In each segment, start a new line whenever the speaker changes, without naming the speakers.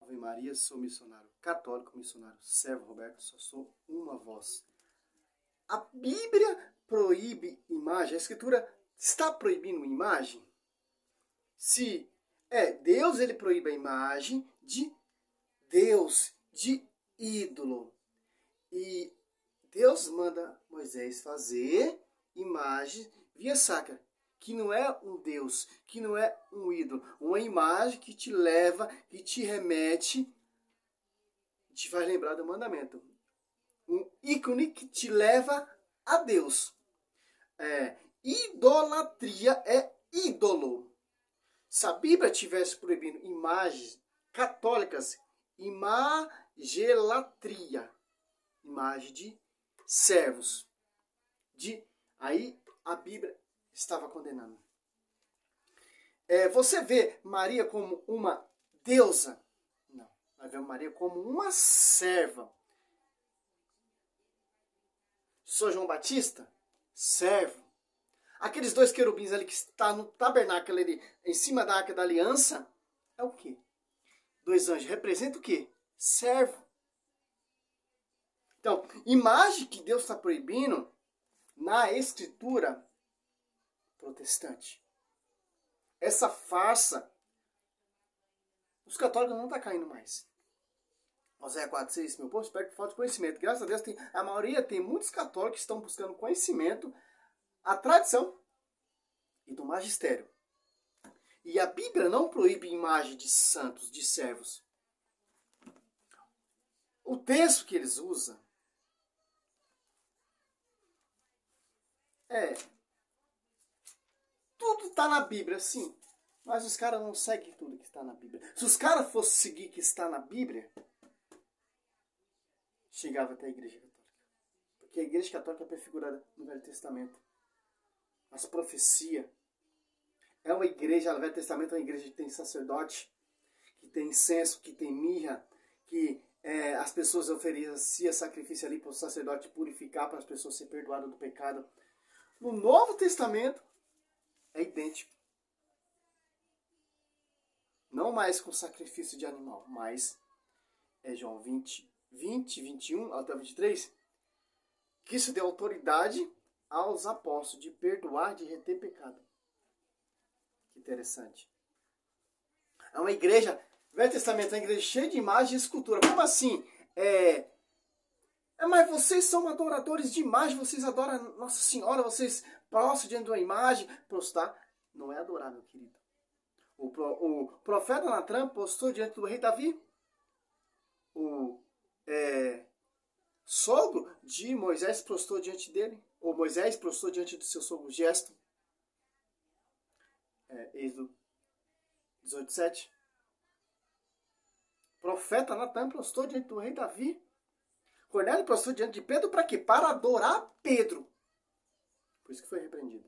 Ave Maria, sou missionário católico, missionário servo Roberto, só sou uma voz. A Bíblia proíbe imagem, a Escritura está proibindo imagem? Se Deus, ele proíbe a imagem de Deus, de ídolo. E Deus manda Moisés fazer imagem via sacra, que não é um Deus, que não é um ídolo, uma imagem que te leva, que te remete, te faz lembrar do mandamento. Um ícone que te leva a Deus. Idolatria é ídolo. Se a Bíblia tivesse proibindo imagens católicas, imagelatria, imagem de servos, aí a Bíblia estava condenando. Você vê Maria como uma deusa? Não. Nós vemos Maria como uma serva. Sou João Batista? Servo. Aqueles dois querubins ali que está no tabernáculo ali, em cima da arca da aliança, é o quê? Dois anjos. Representa o quê? Servo. Então, imagem que Deus está proibindo na escritura protestante. Essa farsa, os católicos não estão caindo mais. Oséias 4,6, meu povo espera que falte conhecimento. Graças a Deus, a maioria tem muitos católicos que estão buscando conhecimento, a tradição e do magistério. E a Bíblia não proíbe imagem de santos, de servos. O texto que eles usam tudo está na Bíblia, sim. Mas os caras não seguem tudo que está na Bíblia. Se os caras fossem seguir o que está na Bíblia, chegava até a Igreja Católica. Porque a Igreja Católica é prefigurada no Velho Testamento. As profecias. É uma igreja, no Velho Testamento é uma igreja que tem sacerdote, que tem incenso, que tem mirra, que as pessoas ofereciam sacrifício ali para o sacerdote purificar, para as pessoas serem perdoadas do pecado. No Novo Testamento é idêntico. Não mais com sacrifício de animal, mas é João 20, 21 até 23, que isso deu autoridade aos apóstolos de perdoar, de reter pecado. Que interessante. É uma igreja, Velho Testamento é uma igreja cheia de imagem e escultura. Como assim? Mas vocês são adoradores de imagem, vocês adoram Nossa Senhora, vocês prostram diante de uma imagem. Prostrar não é adorar, meu querido. O profeta Natan postou diante do rei Davi. O sogro de Moisés prostrou diante dele. Ou Moisés prostrou diante do seu sogro Gesto. Êxodo 18:7. O profeta Natan prostrou diante do rei Davi. Cornélio prostrou diante de Pedro para quê? Para adorar Pedro. Por isso que foi repreendido.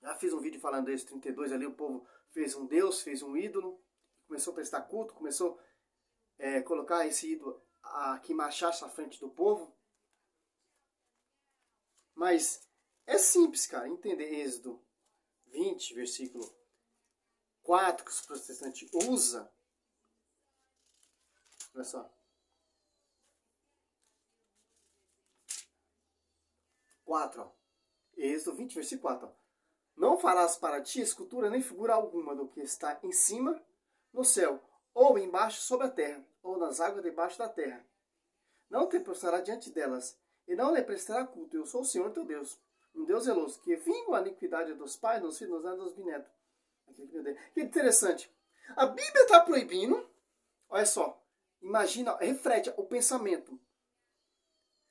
Já fiz um vídeo falando desse 32 ali, o povo fez um deus, fez um ídolo, começou a prestar culto, começou a colocar esse ídolo aqui machaça à frente do povo. Mas é simples, cara, entender Êxodo 20, versículo 4, que os protestantes usam. Olha só. 4, ó. Êxodo 20, versículo 4, ó. Não farás para ti escultura nem figura alguma do que está em cima no céu, ou embaixo sobre a terra, ou nas águas debaixo da terra. Não te prostrarás diante delas, e não lhe prestará culto. Eu sou o Senhor teu Deus, um Deus zeloso, que vingo a iniquidade dos pais, dos filhos, dos netos, dos bisnetos. Que interessante. A Bíblia está proibindo, olha só, imagina, reflete o pensamento.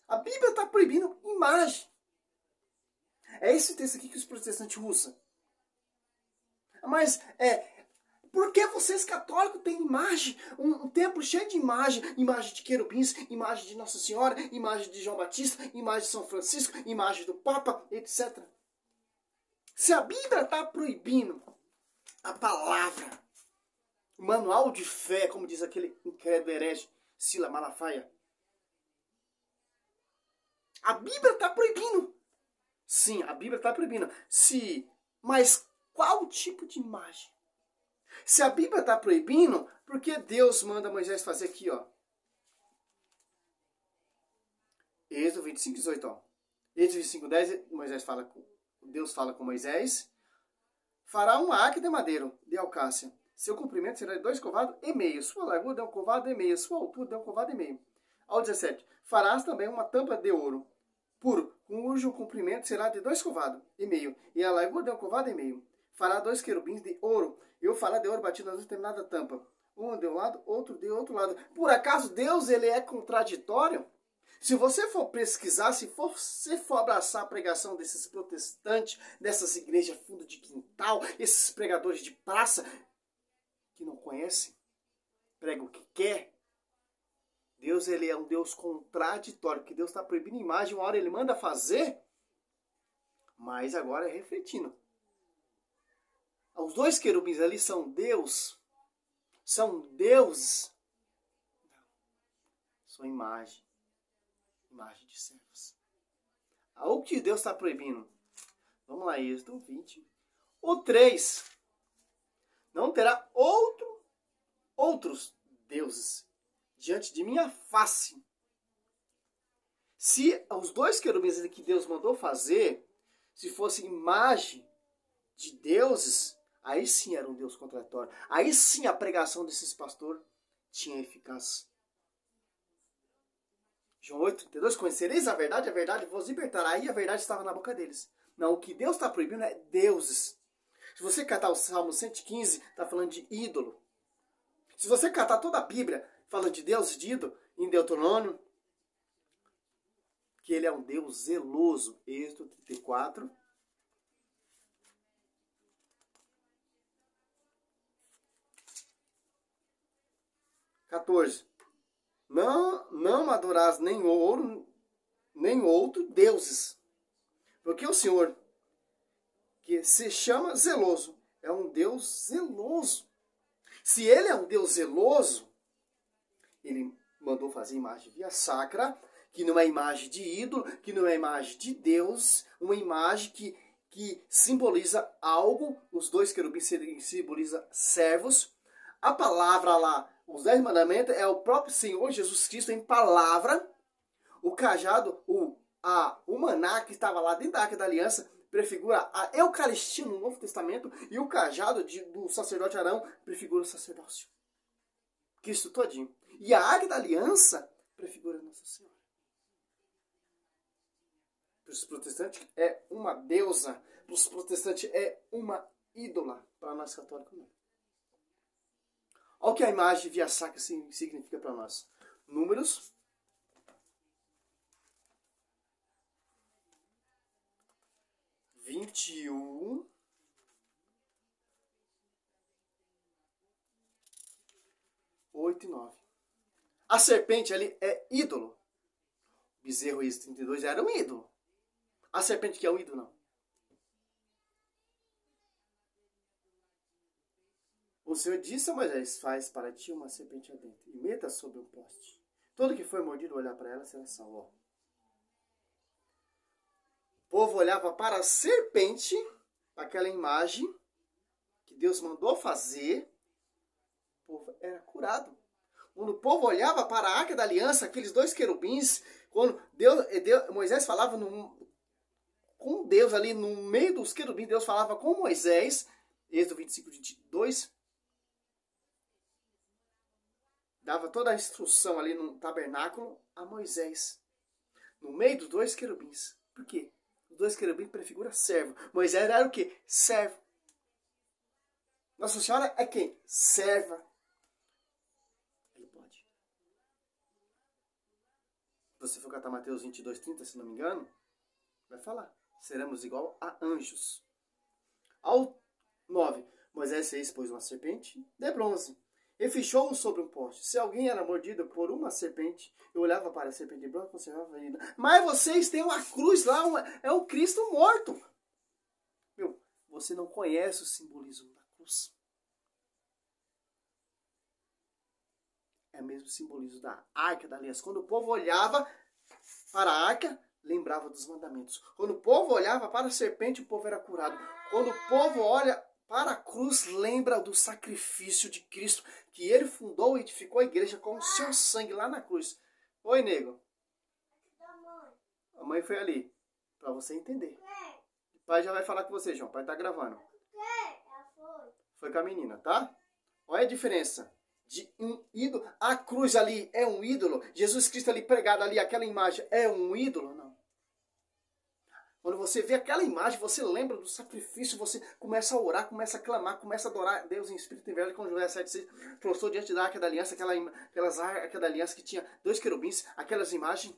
A Bíblia está proibindo imagem. É esse texto aqui que os protestantes usam. Mas, por que vocês católicos têm imagem? Um templo cheio de imagem. Imagem de querubins, imagem de Nossa Senhora, imagem de João Batista, imagem de São Francisco, imagem do Papa, etc. Se a Bíblia está proibindo a palavra, o manual de fé, como diz aquele incrédulo herege, Sila Malafaia, a Bíblia está proibindo. Sim, a Bíblia está proibindo. Mas qual tipo de imagem? Se a Bíblia está proibindo, por que Deus manda Moisés fazer aqui, ó? Êxodo 25, 18, ó. Êxodo 25, 10, Deus fala com Moisés. Fará uma arca de madeira, de alcácia. Seu comprimento será de 2,5 covados, sua largura de 1,5 covados, sua altura de 1,5 covados. Ao 17, farás também uma tampa de ouro puro, cujo comprimento será de 2,5 covados, e a largura de 1,5 covados. Fará 2 querubins de ouro, e o fará de ouro batido na determinada tampa. Um de um lado, outro de outro lado. Por acaso Deus ele é contraditório? Se você for pesquisar, se você for abraçar a pregação desses protestantes, dessas igrejas fundo de quintal, esses pregadores de praça, que não conhecem, prega o que quer, Deus ele é um Deus contraditório, que Deus está proibindo imagem, uma hora ele manda fazer, mas agora é refletindo. Os 2 querubins ali são Deus, são deuses, são imagem de servos. O que Deus está proibindo? Vamos lá, Êxodo 20. O 3. Não terá outros deuses diante de minha face. Se os 2 querubins que Deus mandou fazer, se fosse imagem de deuses, aí sim era um Deus contraditório. Aí sim a pregação desses pastores tinha eficácia. João 8:32, conhecereis a verdade vos libertará. Aí a verdade estava na boca deles. Não, o que Deus está proibindo é deuses. Se você catar o Salmo 115, está falando de ídolo. Se você catar toda a Bíblia, falando de Deus e de ídolo, em Deuteronômio, que ele é um Deus zeloso. Êxodo 34. Não adorarás nem ouro, nem outro deuses. Porque o Senhor, que se chama zeloso, é um Deus zeloso. Se ele é um Deus zeloso, ele mandou fazer imagem via sacra, que não é imagem de ídolo, que não é imagem de Deus, uma imagem que simboliza algo. Os 2 querubins simbolizam servos. A palavra lá, os 10 mandamentos, é o próprio Senhor Jesus Cristo em palavra. O cajado, o maná que estava lá dentro da Arca da Aliança, prefigura a Eucaristia no Novo Testamento. E o cajado do sacerdote Arão prefigura o sacerdócio. Cristo todinho. E a Arca da Aliança prefigura Nossa Senhora. Para os protestantes é uma deusa. Para os protestantes é uma ídola. Para nós católicos não. Olha o que a imagem via sacra significa para nós. Números 21. Oito e 9. A serpente ali é ídolo. O bezerro êxodo 32 era um ídolo. A serpente que é um ídolo, não. O Senhor disse a Moisés: faz para ti uma serpente ardente e meta sobre um poste. Todo que for mordido olhar para ela será salvo. O povo olhava para a serpente, aquela imagem que Deus mandou fazer, o povo era curado. Quando o povo olhava para a Arca da Aliança, aqueles 2 querubins, quando Moisés falava com Deus ali no meio dos querubins, Deus falava com Moisés, Êxodo 25, 22, dava toda a instrução ali no tabernáculo a Moisés, no meio dos 2 querubins. Por quê? Os 2 querubins prefiguram servo. Moisés era o quê? Servo. Nossa Senhora é quem? Serva. Ele pode. Se você for catar Mateus 22, 30, se não me engano, vai falar: seremos igual a anjos. Ao 9, Moisés fez, pois, uma serpente de bronze e fechou-o sobre um poste. Se alguém era mordido por uma serpente, eu olhava para a serpente de bronze e conservava a vida. Mas vocês têm uma cruz lá, é um Cristo morto. Meu, você não conhece o simbolismo da cruz. É o mesmo simbolismo da Arca da Aliança. Quando o povo olhava para a arca, lembrava dos mandamentos. Quando o povo olhava para a serpente, o povo era curado. Quando o povo olha para a cruz lembra do sacrifício de Cristo, que ele fundou e edificou a igreja com o seu sangue lá na cruz. Oi, nego. A mãe foi ali, para você entender. O pai já vai falar com você, João. O pai tá gravando. Foi com a menina, tá? Olha a diferença de um ídolo. A cruz ali é um ídolo. Jesus Cristo ali pregado ali, aquela imagem é um ídolo? Não. Quando você vê aquela imagem, você lembra do sacrifício, você começa a orar, começa a clamar, começa a adorar Deus em espírito e em verdade, como Josué 7,6 prostou diante da Arca da Aliança, aquela aliança que tinha 2 querubins, aquelas imagens.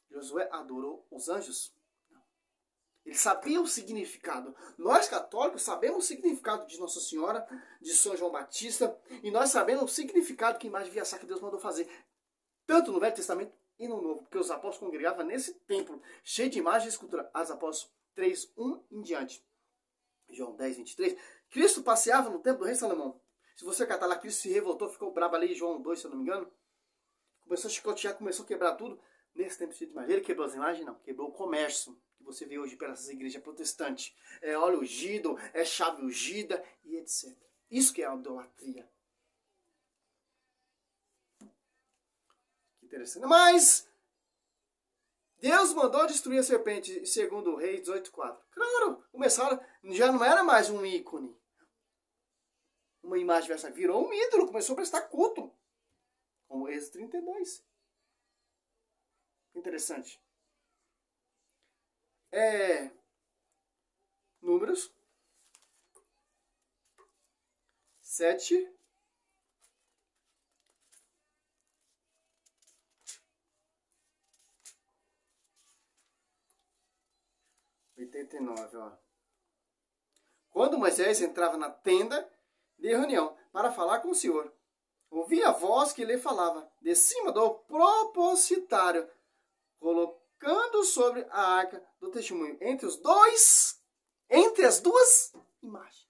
Josué adorou os anjos. Ele sabia o significado. Nós católicos sabemos o significado de Nossa Senhora, de São João Batista, e nós sabemos o significado que a imagem via sacra Deus mandou fazer, tanto no Velho Testamento e no Novo, porque os apóstolos congregavam nesse templo, cheio de imagens e escultura. As Apóstolos 3:1 em diante. João 10:23. Cristo passeava no templo do rei Salomão. Se você catar lá, Cristo se revoltou, ficou brabo ali, João 2, se eu não me engano. Começou a chicotear, começou a quebrar tudo. Nesse tempo cheio de imagem. Ele quebrou as imagens? Não. Quebrou o comércio que você vê hoje pelas igrejas protestantes. É óleo ungido, é chave ungida e etc. Isso que é a idolatria. Interessante. Mas Deus mandou destruir a serpente, segundo o Reis 18:4. Claro, começaram, já não era mais um ícone. Uma imagem dessa virou um ídolo, começou a prestar culto. Como Êxodo 32. Interessante. Números 7. 89, ó. Quando Moisés entrava na tenda de reunião para falar com o Senhor, ouvia a voz que lhe falava de cima do propositário, colocando sobre a arca do testemunho entre as duas imagens.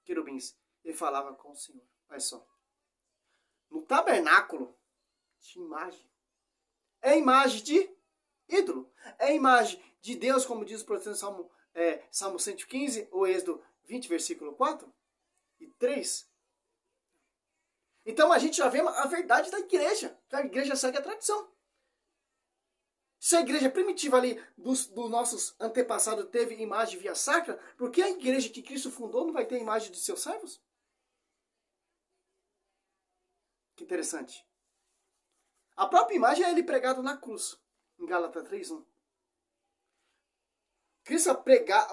Querubins, ele falava com o Senhor. Olha só. No tabernáculo tinha imagem. É imagem de ídolo. É imagem de Deus, como diz o protestantes Salmo 115, ou Êxodo 20, versículo 4 e 3. Então a gente já vê a verdade da igreja. A igreja segue a tradição. Se a igreja primitiva ali dos nossos antepassados teve imagem via sacra, por que a igreja que Cristo fundou não vai ter imagem de seus servos? Que interessante. A própria imagem é ele pregado na cruz, em Gálatas 3:1.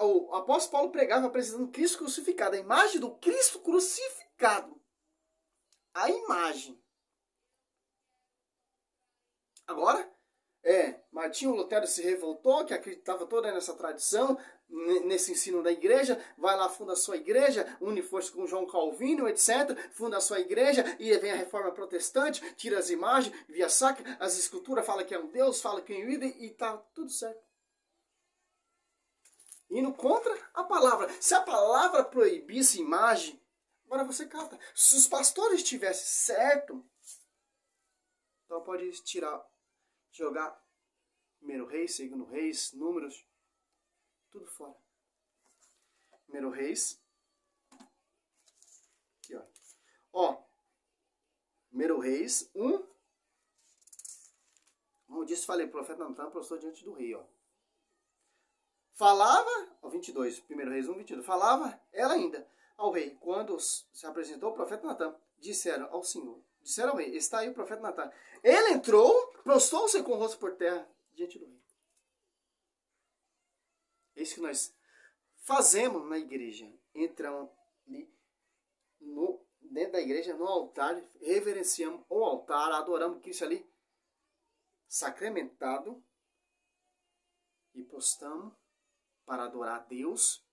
O apóstolo Paulo pregava apresentando Cristo crucificado, a imagem do Cristo crucificado. A imagem. Agora, Martinho Lutero se revoltou, que acreditava toda nessa tradição, nesse ensino da igreja, vai lá, funda a sua igreja, une força com João Calvino, etc., funda a sua igreja, e vem a reforma protestante, tira as imagens, via sacra, as esculturas, fala que é um Deus, fala que é um ídolo, e tá tudo certo. Indo contra a palavra. Se a palavra proibisse imagem, agora você cata. Se os pastores estivessem certo, então pode jogar 1 Reis, 2 Reis, Números, tudo fora. 1 Reis. Aqui, ó. 1 Reis 1. Como eu disse, falei, o profeta Natan prostou diante do rei, ó. Falava, 22, 1 Reis 1, 22, falava ela ainda ao rei, quando se apresentou o profeta Natan, disseram ao Senhor, disseram ao rei, está aí o profeta Natan. Ele entrou, prostou-se com o rosto por terra diante do rei. É isso que nós fazemos na igreja. Entramos ali dentro da igreja, no altar, reverenciamos o altar, adoramos Cristo ali, sacramentado, e prostamos para adorar a Deus,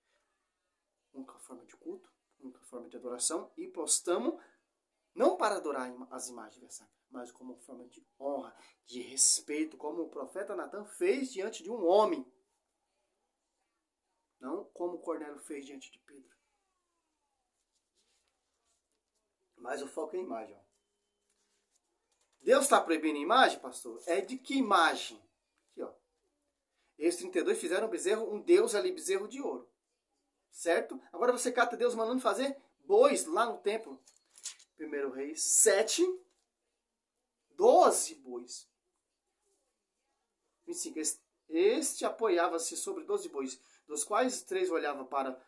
única forma de culto, única forma de adoração, e prostamos não para adorar as imagens sacras, mas como forma de honra, de respeito, como o profeta Natan fez diante de um homem, não como Cornélio fez diante de Pedro. Mas o foco é a imagem. Ó. Deus está proibindo a imagem, pastor? É de que imagem? Aqui, ó. Esses 32 fizeram um bezerro, um deus ali, bezerro de ouro. certo? Agora você cata Deus mandando fazer bois lá no templo. 1 Reis 7, 12 bois. 25. Este apoiava-se sobre 12 bois, dos quais 3 olhavam para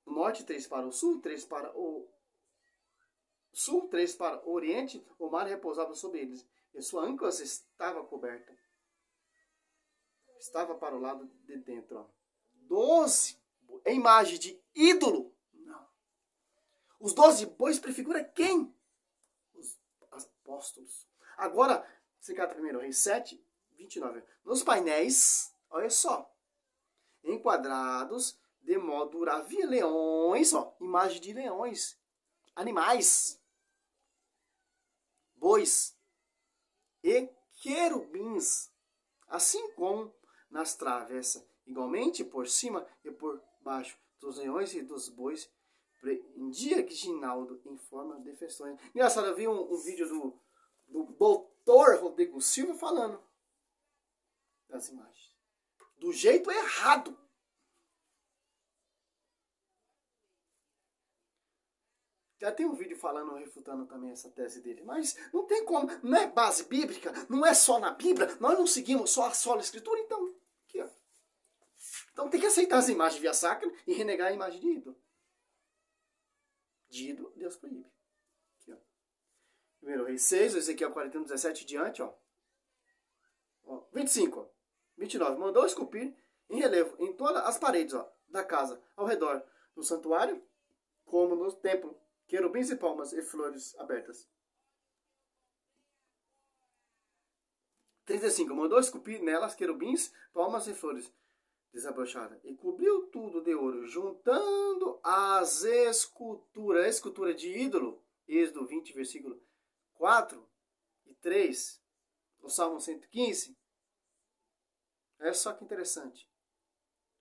o norte, 3 para o sul, 3 para o sul, 3 para o oriente. O mar repousava sobre eles, e sua âncora estava coberta. Estava para o lado de dentro. Ó. 12. É imagem de ídolo. Não. Os 12 bois prefigura quem? Os apóstolos. Agora, você cata 1 Reis 7, 29. Nos painéis, olha só, enquadrados de moldura, havia leões, ó, imagem de leões, animais, bois e querubins, assim como nas travessas, igualmente por cima e por baixo dos leões e dos bois, prendia Ginaldo em forma de festões. Engraçado, eu vi um vídeo do doutor Rodrigo Silva falando das imagens. Do jeito errado. Já tem um vídeo falando, refutando também essa tese dele. Mas não tem como. Não é base bíblica. Não é só na Bíblia. Nós não seguimos só a sola escritura. Então, aqui, ó. Então tem que aceitar as imagens via sacra e renegar a imagem de ídolo. De ídolo, Deus proíbe. Aqui, ó. 1 Reis 6, Ezequiel 41, 17 diante, ó. 25, ó. 29. Mandou esculpir em relevo em todas as paredes, ó, da casa, ao redor do santuário, como no templo, querubins e palmas e flores abertas. 35. Mandou esculpir nelas querubins, palmas e flores desabrochadas. E cobriu tudo de ouro, juntando as esculturas. A escultura de ídolo, Êxodo 20, versículo 4 e 3. O Salmo 115. É só que interessante.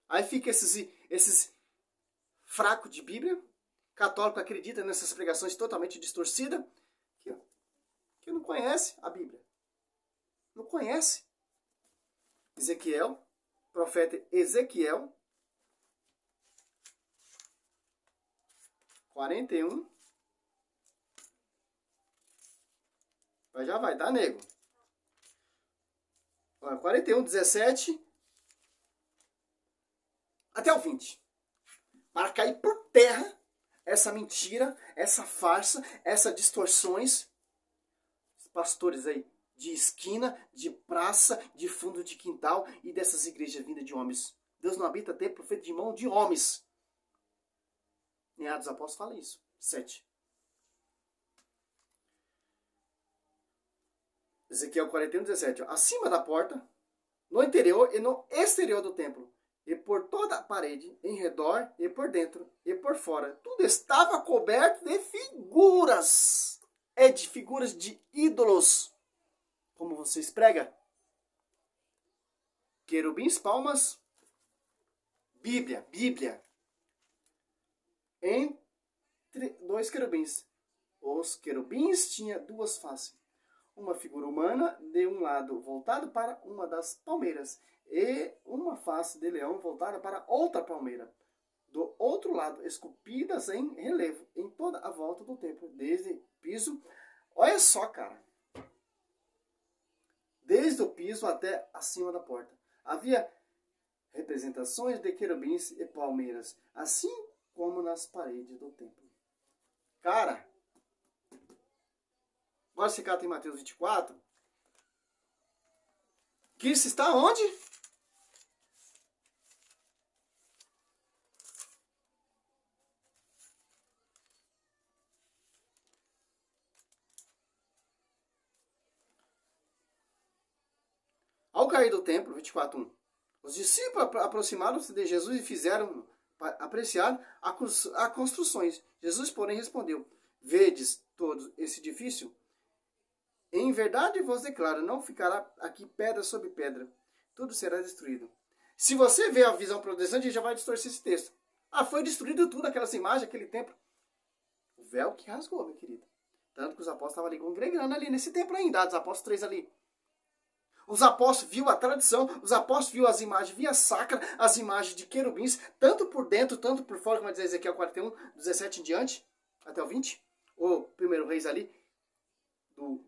Aí fica esses fracos de Bíblia, católico acredita nessas pregações totalmente distorcidas, que não conhece a Bíblia. Não conhece. Ezequiel, profeta Ezequiel, 41. Mas já vai, tá, nego? 41, 17 até o 20. Para cair por terra essa mentira, essa farsa, essas distorções. Os pastores aí de esquina, de praça, de fundo de quintal e dessas igrejas vindas de homens. Deus não habita templo feito de mão de homens. Em Atos dos Apóstolos fala isso. 7. Ezequiel 41, 17. Acima da porta, no interior e no exterior do templo, e por toda a parede, em redor e por dentro e por fora, tudo estava coberto de figuras. É de figuras de ídolos. Como vocês pregam. Querubins, palmas, Bíblia. Entre 2 querubins. Os querubins tinham 2 faces. Uma figura humana de um lado voltado para uma das palmeiras e uma face de leão voltada para outra palmeira. Do outro lado, esculpidas em relevo em toda a volta do templo, desde o piso. Olha só, cara. Desde o piso até acima da porta. Havia representações de querubins e palmeiras, assim como nas paredes do templo. Cara, agora se cata em Mateus 24. Cristo está onde? Ao cair do templo, 24:1, os discípulos aproximaram-se de Jesus e fizeram apreciar as construções. Jesus, porém, respondeu: vedes todo esse edifício? Em verdade vos declaro, não ficará aqui pedra sobre pedra. Tudo será destruído. Se você vê a visão protestante, a gente já vai distorcer esse texto. Ah, foi destruído tudo, aquelas imagens, aquele templo. O véu que rasgou, meu querido. Tanto que os apóstolos estavam ali congregando ali nesse templo ainda, dos apóstolos 3 ali. Os apóstolos viu a tradição, os apóstolos viu as imagens via sacra, as imagens de querubins, tanto por dentro, tanto por fora, como vai dizer Ezequiel 41, 17 em diante, até o 20. O primeiro Reis ali, do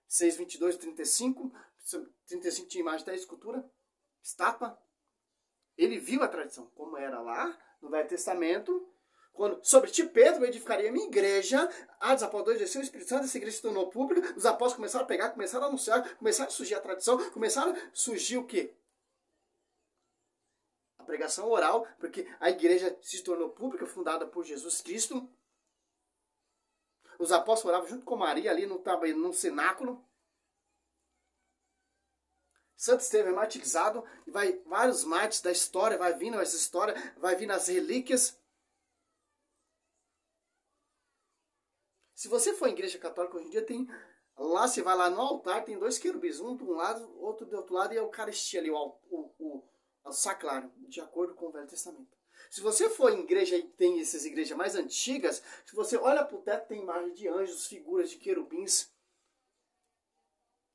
6, 22, 35. 35 tinha imagem da escultura, estátua. Ele viu a tradição, como era lá no Velho Testamento. Quando, sobre ti, Pedro, eu edificaria a minha igreja. Atos Apóstolos 2, desceu o Espírito Santo, essa igreja se tornou pública. Os apóstolos começaram a pegar, começaram a anunciar, começaram a surgir a tradição, começaram a surgir o quê? A pregação oral, porque a igreja se tornou pública, fundada por Jesus Cristo. Os apóstolos oravam junto com Maria ali no cenáculo. Santo Estevão é martirizado, e vai vários mártires da história, vai vindo essa história, vai vindo as relíquias. Se você for em igreja católica hoje em dia, tem lá, você vai lá no altar, tem 2 querubins, um de um lado, outro do outro lado, e é o Eucaristia ali, o sacrário, de acordo com o Velho Testamento. Se você for em igreja e tem essas igrejas mais antigas, se você olha para o teto, tem imagem de anjos, figuras de querubins,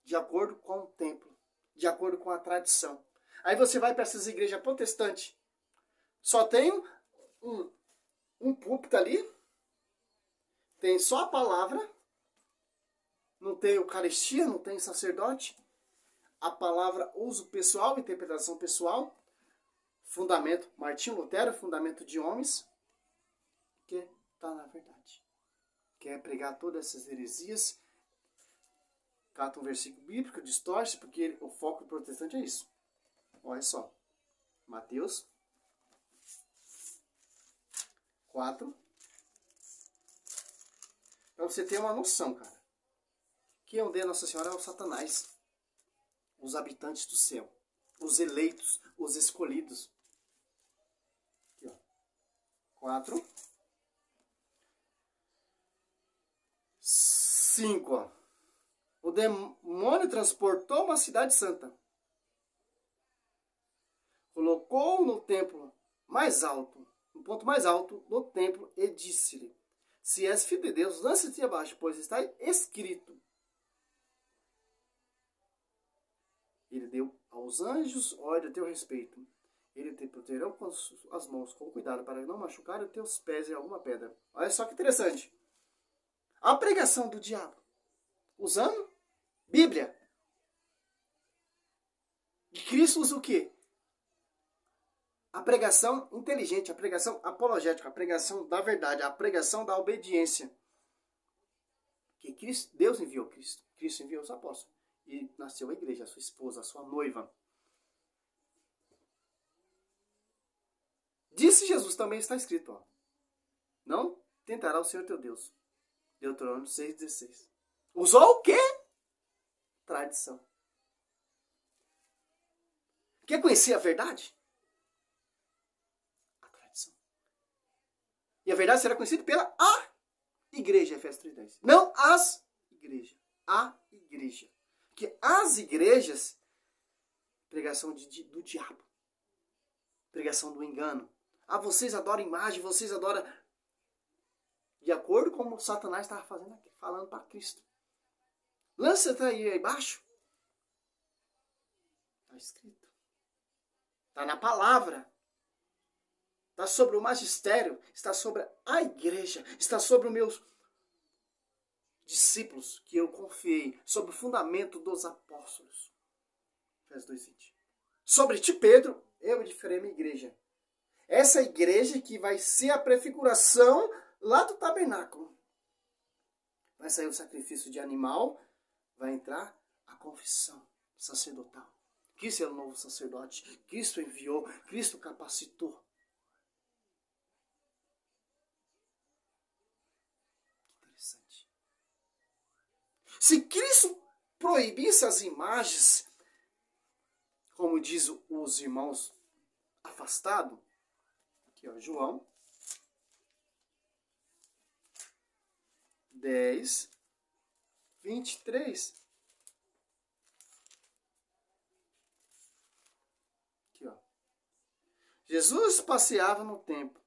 de acordo com o templo, de acordo com a tradição. Aí você vai para essas igrejas protestantes, só tem um púlpito ali, tem só a palavra, não tem Eucaristia, não tem sacerdote. A palavra, uso pessoal, interpretação pessoal. Fundamento, Martinho Lutero, fundamento de homens. Que está na verdade. Quer pregar todas essas heresias. Cata um versículo bíblico, distorce, porque o foco do protestante é isso. Olha só. Mateus 4. Para você ter uma noção, cara. Quem odeia Nossa Senhora é o Satanás. Os habitantes do céu. Os eleitos. Os escolhidos. Aqui, ó. 4. 5, ó. O demônio transportou uma cidade santa. Colocou no templo mais alto. No ponto mais alto do templo e disse-lhe: se és filho de Deus, lança-te abaixo, pois está escrito. Ele deu aos anjos ordem a teu respeito. Ele te protegerão com as mãos, com cuidado, para não machucar os teus pés em alguma pedra. Olha só que interessante. A pregação do diabo, usando Bíblia. E Cristo usa o quê? A pregação inteligente, a pregação apologética, a pregação da verdade, a pregação da obediência. Que Cristo, Deus enviou Cristo. Cristo enviou os apóstolos. E nasceu a igreja, a sua esposa, a sua noiva. Disse Jesus, também está escrito, ó. Não tentará o Senhor teu Deus. Deuteronômio 6,16. Usou o quê? Tradição. Quer conhecer a verdade? E a verdade será conhecida pela a igreja, Efésios 3:10. Não as igrejas. A igreja. Porque as igrejas, pregação do diabo. Pregação do engano. Ah, vocês adoram imagem, vocês adoram... De acordo com como Satanás estava fazendo aqui, falando para Cristo. Lança aí embaixo. Está escrito. Está na palavra. Está sobre o magistério, está sobre a igreja, está sobre os meus discípulos que eu confiei, sobre o fundamento dos apóstolos. Efésios 2:20. Sobre ti, Pedro, eu edificarei a minha igreja. Essa igreja que vai ser a prefiguração lá do tabernáculo. Vai sair o sacrifício de animal, vai entrar a confissão sacerdotal. Cristo é o novo sacerdote, Cristo enviou, Cristo capacitou. Se Cristo proibisse as imagens, como diz os irmãos afastados, aqui ó, João 10:23. Aqui ó. Jesus passeava no templo,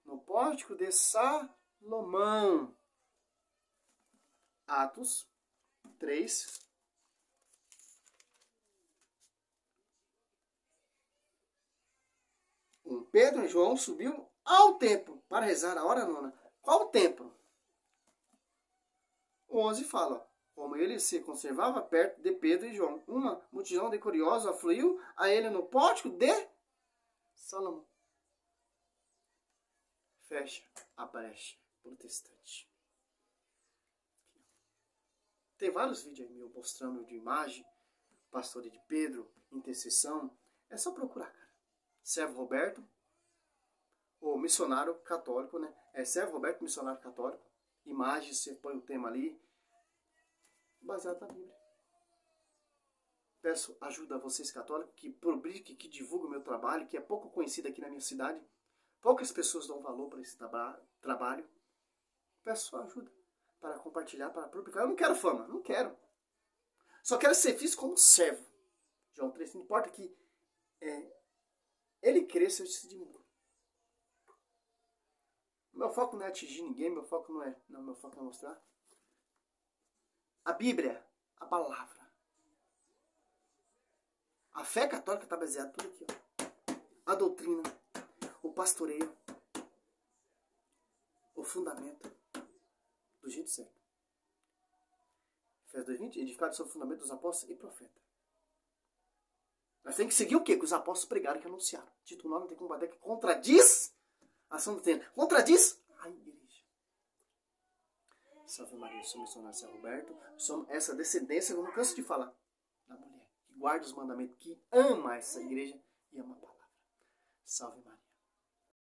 no pórtico de Salomão. Atos 3, com Pedro e João subiu ao templo para rezar a hora nona. Qual templo? O 11 fala, ó, como ele se conservava perto de Pedro e João, uma multidão de curiosos afluiu a ele no pórtico de Salomão. Fecha a brecha protestante. Tem vários vídeos aí meu mostrando de imagem, pastor de Pedro, intercessão. É só procurar, cara. Servo Roberto, o missionário católico, né? É Servo Roberto, missionário católico. Imagem, você põe o tema ali, baseado na Bíblia. Peço ajuda a vocês católicos que publiquem, que divulguem o meu trabalho, que é pouco conhecido aqui na minha cidade. Poucas pessoas dão valor para esse trabalho. Peço sua ajuda para compartilhar, para publicar. Eu não quero fama, não quero. Só quero ser visto como servo. João 3, não importa que ele cresça, eu se diminua. Meu foco não é atingir ninguém, meu foco não é. Não, meu foco é mostrar a Bíblia, a palavra. A fé católica está baseada tudo aqui, ó. A doutrina, o pastoreio, o fundamento, do jeito certo. Efésios 2:20, edificado sobre o fundamento dos apóstolos e profetas. Nós temos que seguir o quê? Que os apóstolos pregaram, que anunciaram. Tito 9 não tem como bater, que contradiz a ação do tempo. Contradiz a igreja. Salve Maria, sou missionário São Roberto. Somos essa descendência, eu não canso de falar, da mulher que guarda os mandamentos, que ama essa igreja e ama a palavra. Salve Maria.